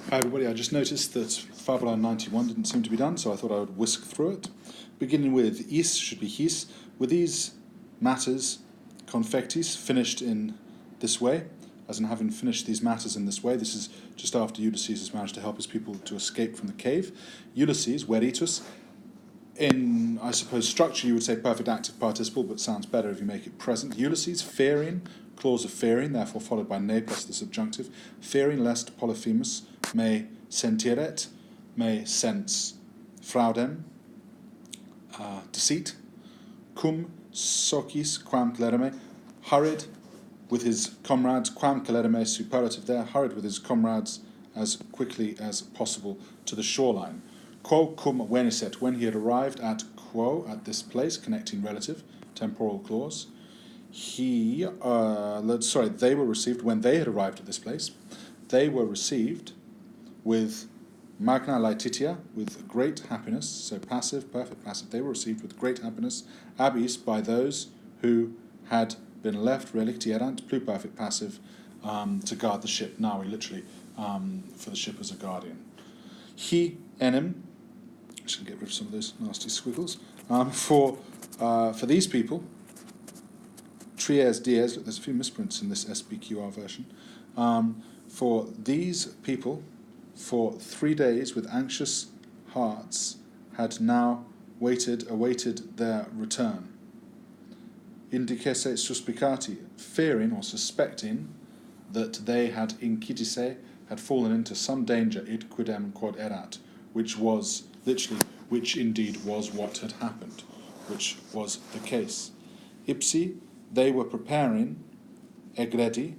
Hi everybody, I just noticed that Fabula 91 didn't seem to be done, so I thought I would whisk through it. Beginning with is should be his. With these matters, confectis, finished in this way, as in having finished these matters in this way. This is just after Ulysses has managed to help his people to escape from the cave. Ulysses, veritus, in, I suppose, structure you would say perfect active participle, but sounds better if you make it present. Ulysses, fearing, clause of fearing, therefore followed by ne plus the subjunctive, fearing lest Polyphemus may sentiret, may sense fraudem, deceit, cum socis quam celereme, hurried with his comrades, quam celereme, superlative there, hurried with his comrades as quickly as possible to the shoreline. Quo cum veniset, when he had arrived at quo, at this place, connecting relative, temporal clause, they were received, when they had arrived at this place, they were received with magna laetitia, with great happiness, so passive, perfect passive, they were received with great happiness, abis, by those who had been left relictierant, pluperfect passive, to guard the ship. Now we literally, for the ship as a guardian. He enim, just gonna get rid of some of those nasty squiggles. For these people, Trias dies, there's a few misprints in this SBQR version. For these people, for 3 days with anxious hearts, had now awaited their return. Indicesse suspicati, fearing or suspecting that they had incidisse, had fallen into some danger, id quidem quod erat, which was literally, which indeed was what had happened, which was the case. Ipsi, they were preparing, egredi,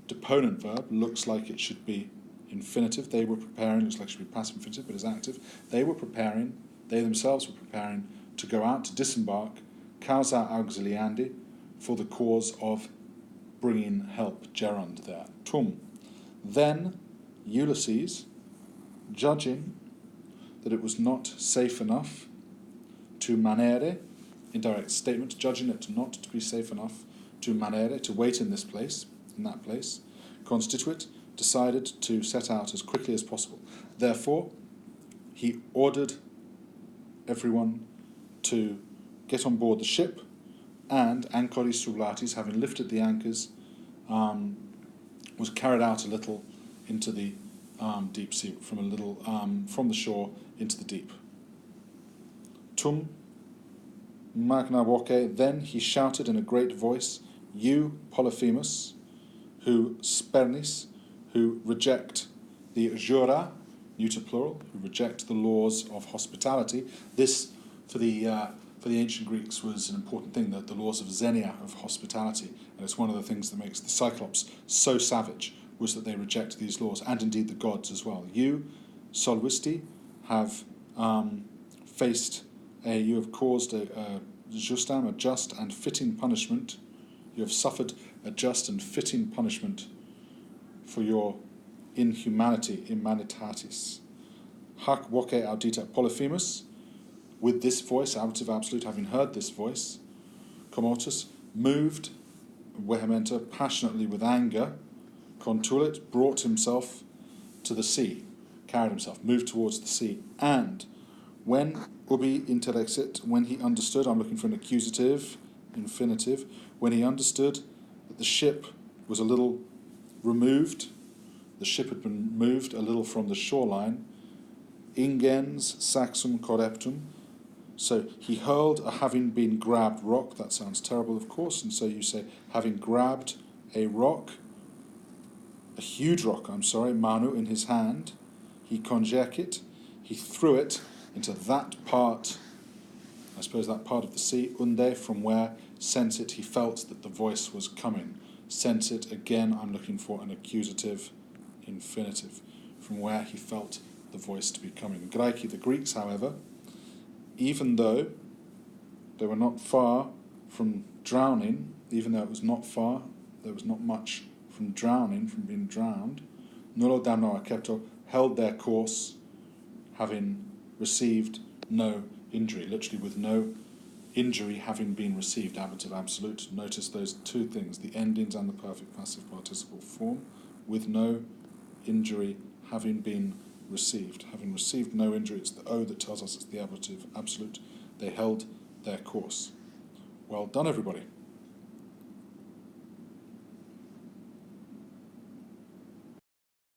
deponent verb, looks like it should be infinitive. They were preparing, looks like it should be passive infinitive, but is active. They were preparing, they themselves were preparing to go out, to disembark, causa auxiliandi, for the cause of bringing help, gerund there. Tum. Then Ulysses, judging that it was not safe enough to manere, indirect statement, judging it not to be safe enough to manere, to wait in this place, in that place, constituit, decided to set out as quickly as possible. Therefore, he ordered everyone to get on board the ship, and anchoris sublatis, having lifted the anchors, was carried out a little into the deep sea, from the shore into the deep. Tum magna voce, then he shouted in a great voice, you, Polyphemus, who spernis, who reject the jura, neuter plural, who reject the laws of hospitality. This, for the ancient Greeks, was an important thing, that the laws of xenia, of hospitality, and it's one of the things that makes the Cyclops so savage, was that they reject these laws, and indeed the gods as well. You, solvisti, have you have caused a justam, a just and fitting punishment. You have suffered a just and fitting punishment for your inhumanity, immanitatis. Hac voce audita Polyphemus, with this voice, auditive absolute, having heard this voice, commotus, moved, vehementer, passionately with anger, contulit, brought himself to the sea, carried himself, moved towards the sea, and when ubi interexit, when he understood, I'm looking for an accusative, infinitive, when he understood that the ship was a little removed, the ship had been moved a little from the shoreline, ingens saxum correptum, so he hurled a having been grabbed rock, that sounds terrible of course, and so you say having grabbed a rock, a huge rock, manu, in his hand, he conjecit, he threw it into that part, I suppose that part of the sea, unde, from where, sensit, he felt that the voice was coming. Sensit, again, I'm looking for an accusative infinitive, from where he felt the voice to be coming. Graeci, the Greeks, however, even though they were not far from drowning, even though it was not far, there was not much from drowning, from being drowned, nullo damno accepto, held their course, having received no injury, literally with no injury having been received, ablative absolute. Notice those two things, the endings and the perfect passive participle form, with no injury having been received. Having received no injury, it's the O that tells us it's the ablative absolute. They held their course. Well done, everybody.